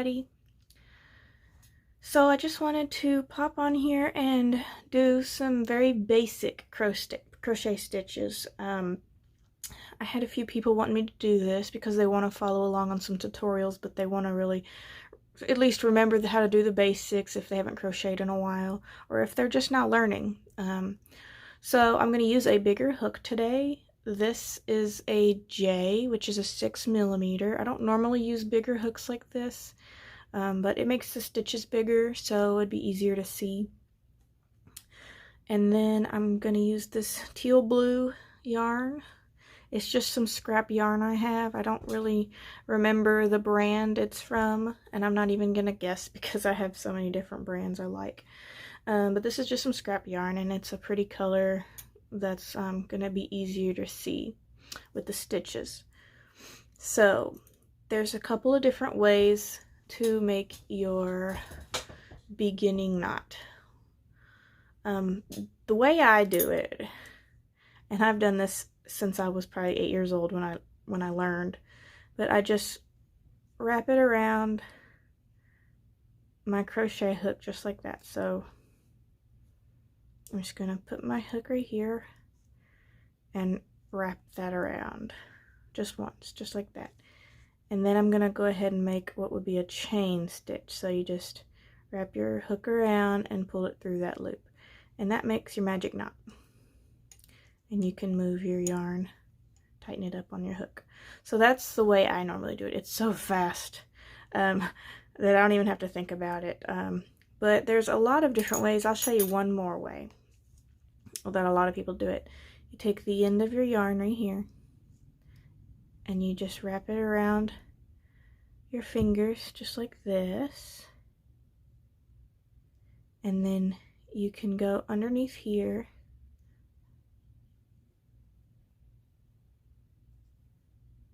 everybody. So I just wanted to pop on here and do some very basic crochet stitches. I had a few people wanting me to do this because they want to follow along on some tutorials, but they want to really at least remember how to do the basics if they haven't crocheted in a while, or if they're just now learning. So I'm going to use a bigger hook today. This is a J, which is a 6mm. I don't normally use bigger hooks like this, but it makes the stitches bigger, so it'd be easier to see. And then I'm going to use this teal blue yarn. It's just some scrap yarn I have. I don't really remember the brand it's from, and I'm not even going to guess because I have so many different brands I like. But this is just some scrap yarn, and it's a pretty color that's going to be easier to see with the stitches. So there's a couple of different ways to make your beginning knot. The way I do it, and I've done this since I was probably 8 years old when I learned, but I just wrap it around my crochet hook just like that. So I'm just going to put my hook right here and wrap that around just once, just like that. And then I'm going to go ahead and make what would be a chain stitch. So you just wrap your hook around and pull it through that loop. And that makes your magic knot. And you can move your yarn, tighten it up on your hook. So that's the way I normally do it. It's so fast that I don't even have to think about it. But there's a lot of different ways. I'll show you one more way that a lot of people do it. You take the end of your yarn right here, and you just wrap it around your fingers just like this. And then you can go underneath here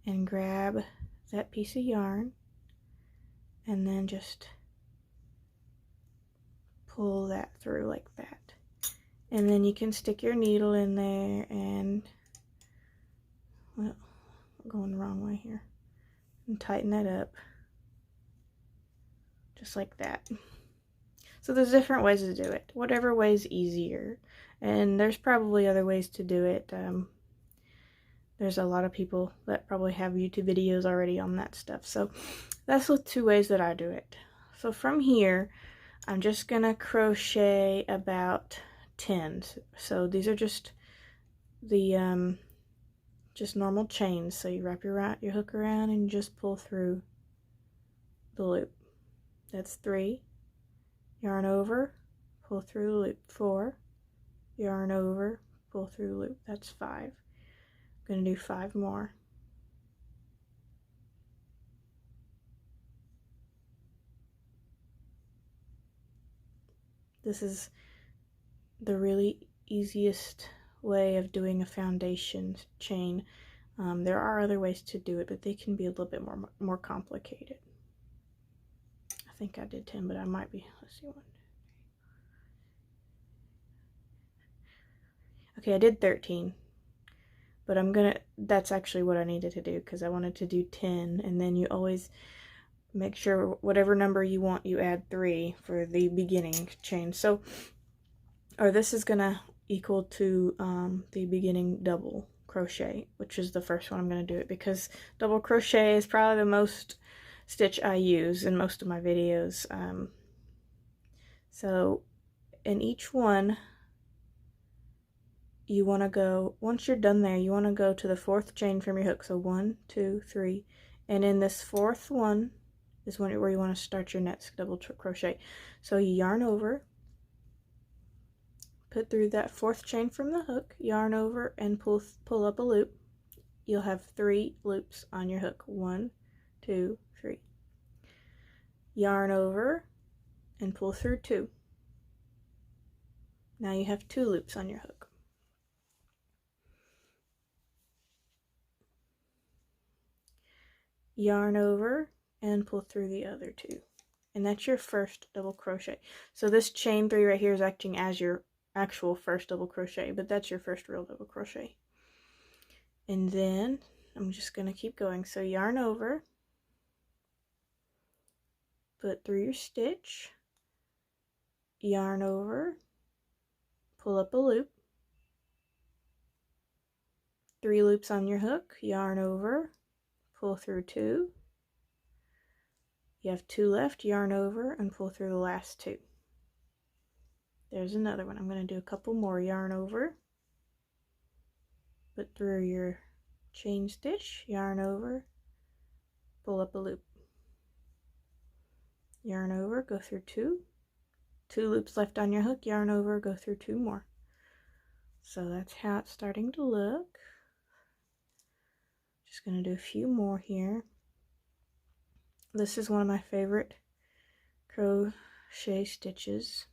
and grab that piece of yarn and then just pull that through like that. And then you can stick your needle in there and, well, I'm going the wrong way here, and tighten that up just like that. So there's different ways to do it, whatever way is easier, and there's probably other ways to do it. There's a lot of people that probably have YouTube videos already on that stuff. So that's the two ways that I do it. So from here, I'm just gonna crochet about 10. So these are just the just normal chains. So you wrap your hook around and you just pull through the loop. That's 3. Yarn over, pull through the loop. 4. Yarn over, pull through the loop. That's 5. I'm going to do 5 more. This is the really easiest way of doing a foundation chain. There are other ways to do it, but they can be a little bit more complicated. I think I did 10, but I might be. Let's see. 1, 2, 3. Okay, I did 13. But that's actually what I needed to do, because I wanted to do 10, and then you always make sure whatever number you want, you add 3 for the beginning chain. So, or this is gonna equal to the beginning double crochet, which is the first one I'm gonna do it, because double crochet is probably the most stitch I use in most of my videos. So in each one, you want to go, once you're done there, you want to go to the 4th chain from your hook. So 1, 2, 3, and in this 4th one is where you want to start your next double crochet. So you yarn over, put through that 4th chain from the hook, yarn over, and pull up a loop. You'll have 3 loops on your hook. 1, 2, 3. Yarn over and pull through 2. Now you have 2 loops on your hook. Yarn over and pull through the other 2, and that's your first double crochet. So this chain 3 right here is acting as your actual first double crochet, but that's your first real double crochet. And then I'm just going to keep going. So yarn over, put through your stitch, yarn over, pull up a loop, 3 loops on your hook, yarn over, pull through 2. You have 2 left, yarn over and pull through the last 2. There's another one. I'm going to do a couple more. Yarn over, put through your chain stitch, yarn over, pull up a loop, yarn over, go through 2. 2 loops left on your hook, yarn over, go through 2 more. So that's how it's starting to look. Just going to do a few more here. This is one of my favorite crochet stitches,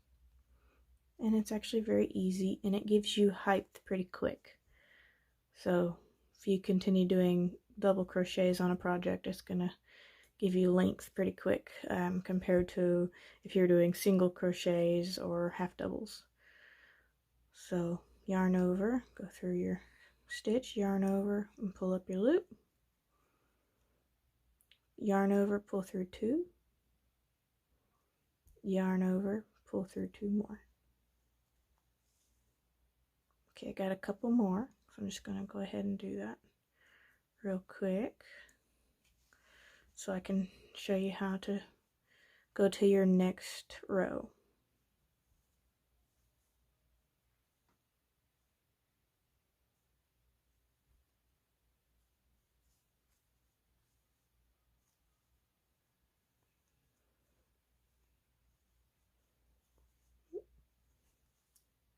and it's actually very easy, and it gives you height pretty quick. So if you continue doing double crochets on a project, it's going to give you length pretty quick compared to if you're doing single crochets or half doubles. So yarn over, go through your stitch, yarn over and pull up your loop, yarn over, pull through 2, yarn over, pull through 2 more. Okay, I got a couple more, so I'm just going to go ahead and do that real quick so I can show you how to go to your next row.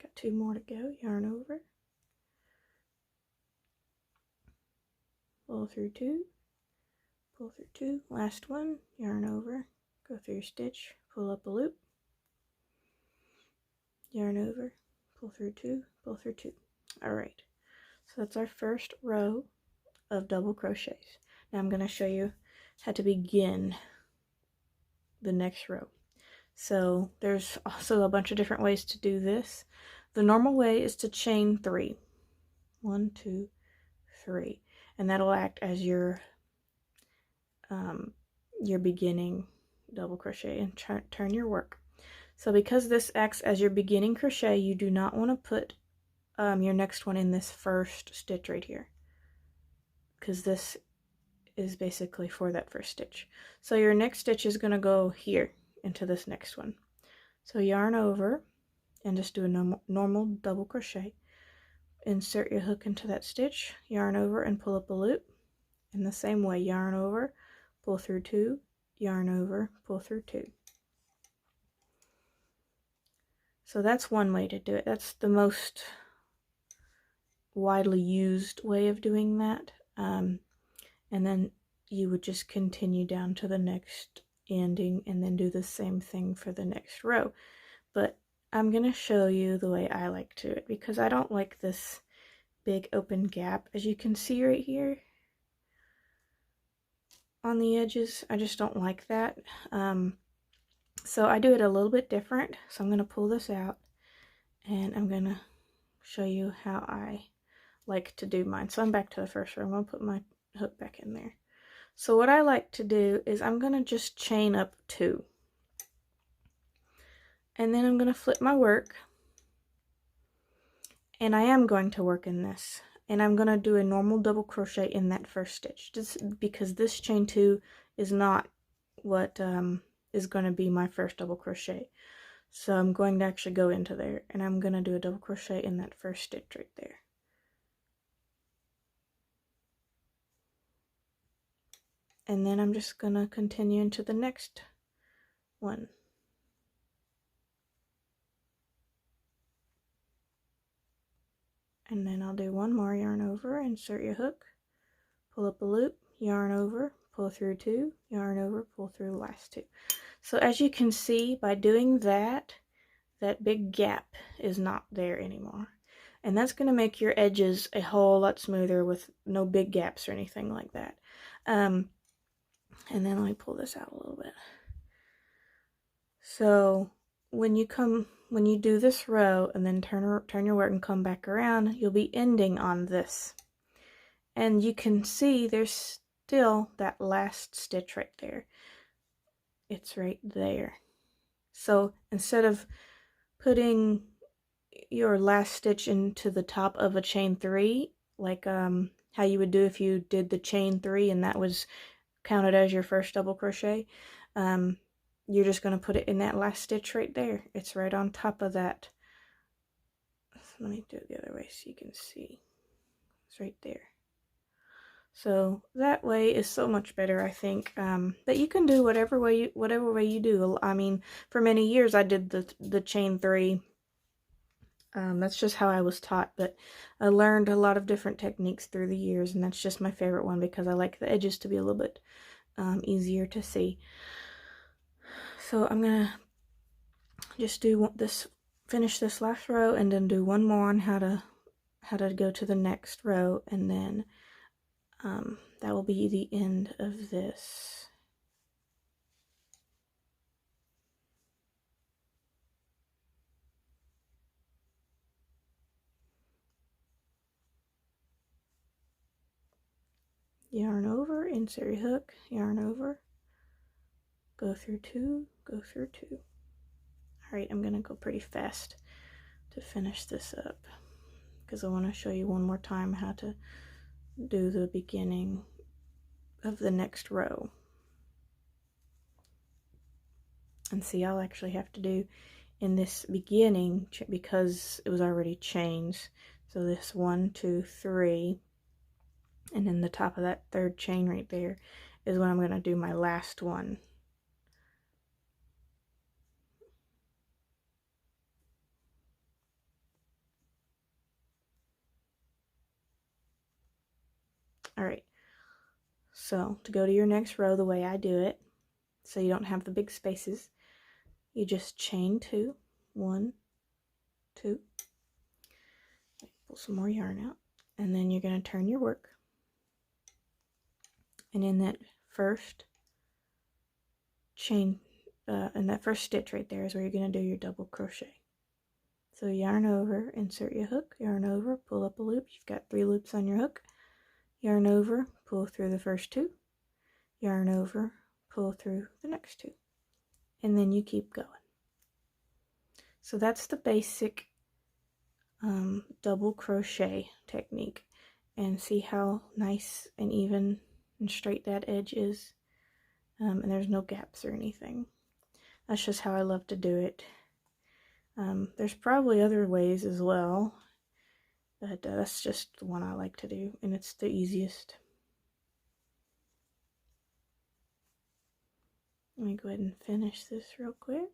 Got 2 more to go. Yarn over, pull through 2, pull through 2, last one, yarn over, go through your stitch, pull up a loop, yarn over, pull through 2, pull through 2. Alright, so that's our first row of double crochets. Now I'm going to show you how to begin the next row. So there's also a bunch of different ways to do this. The normal way is to chain 3. 1, 2, 3, and that'll act as your beginning double crochet, and turn your work. So because this acts as your beginning crochet, you do not want to put your next one in this first stitch right here, because this is basically for that first stitch. So your next stitch is going to go here into this next one. So yarn over and just do a normal double crochet. Insert your hook into that stitch, yarn over and pull up a loop. In the same way, yarn over, pull through 2, yarn over, pull through 2. So that's one way to do it. That's the most widely used way of doing that. And then you would just continue down to the next ending and then do the same thing for the next row. But I'm going to show you the way I like to do it, because I don't like this big open gap, as you can see right here on the edges. I just don't like that. So I do it a little bit different. So I'm going to pull this out and I'm going to show you how I like to do mine. So I'm back to the first row. I'm going to put my hook back in there. So what I like to do is I'm going to just chain up 2. And then I'm going to flip my work. And I am going to work in this. And I'm going to do a normal double crochet in that first stitch, just because this chain 2 is not what is going to be my first double crochet. So I'm going to actually go into there and I'm going to do a double crochet in that first stitch right there. And then I'm just going to continue into the next one. And then I'll do one more, yarn over, insert your hook, pull up a loop, yarn over, pull through 2, yarn over, pull through the last 2. So as you can see, by doing that, that big gap is not there anymore. And that's going to make your edges a whole lot smoother with no big gaps or anything like that. And then let me pull this out a little bit. So when you do this row and then turn your work and come back around, you'll be ending on this. And you can see there's still that last stitch right there. it's right there. So instead of putting your last stitch into the top of a chain 3, like how you would do if you did the chain 3 and that was counted as your first double crochet, you're just going to put it in that last stitch right there. It's right on top of that. Let me do it the other way so you can see. It's right there. So that way is so much better, I think. But you can do whatever way you do. I mean, for many years I did the chain 3. That's just how I was taught, but I learned a lot of different techniques through the years, and that's just my favorite one because I like the edges to be a little bit easier to see. So I'm gonna just do this, finish this last row, and then do one more on how to go to the next row, and then that will be the end of this. Yarn over, insert your hook, yarn over, go through 2, go through 2. Alright, I'm gonna go pretty fast to finish this up because I want to show you one more time how to do the beginning of the next row. And see, I'll actually have to do in this beginning because it was already chains. So this 1, 2, 3, and then the top of that third chain right there is when I'm going to do my last one. Alright, so to go to your next row the way I do it, so you don't have the big spaces, you just chain 2, 1, 2, pull some more yarn out, and then you're going to turn your work, and in that first chain, in that first stitch right there is where you're going to do your double crochet. So yarn over, insert your hook, yarn over, pull up a loop. You've got 3 loops on your hook. Yarn over, pull through the first 2, yarn over, pull through the next 2, and then you keep going. So that's the basic double crochet technique, and see how nice and even and straight that edge is, and there's no gaps or anything. That's just how I love to do it. There's probably other ways as well, but that's just the one I like to do, and it's the easiest. Let me go ahead and finish this real quick.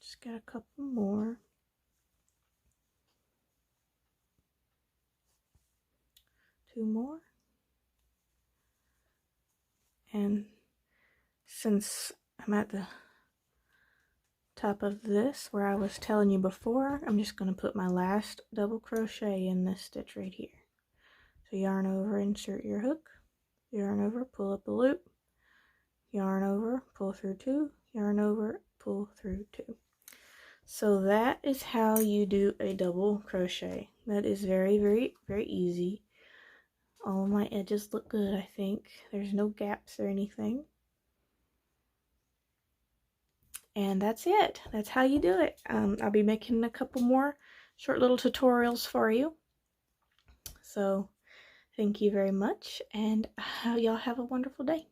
Just got a couple more. 2 more. And since I'm at the top of this where I was telling you before, I'm just going to put my last double crochet in this stitch right here. So yarn over, insert your hook, yarn over, pull up a loop, yarn over, pull through 2, yarn over, pull through 2. So that is how you do a double crochet. That is very, very, very easy. All of my edges look good, I think. There's no gaps or anything. And that's it. That's how you do it. I'll be making a couple more short little tutorials for you. So thank you very much, and y'all have a wonderful day.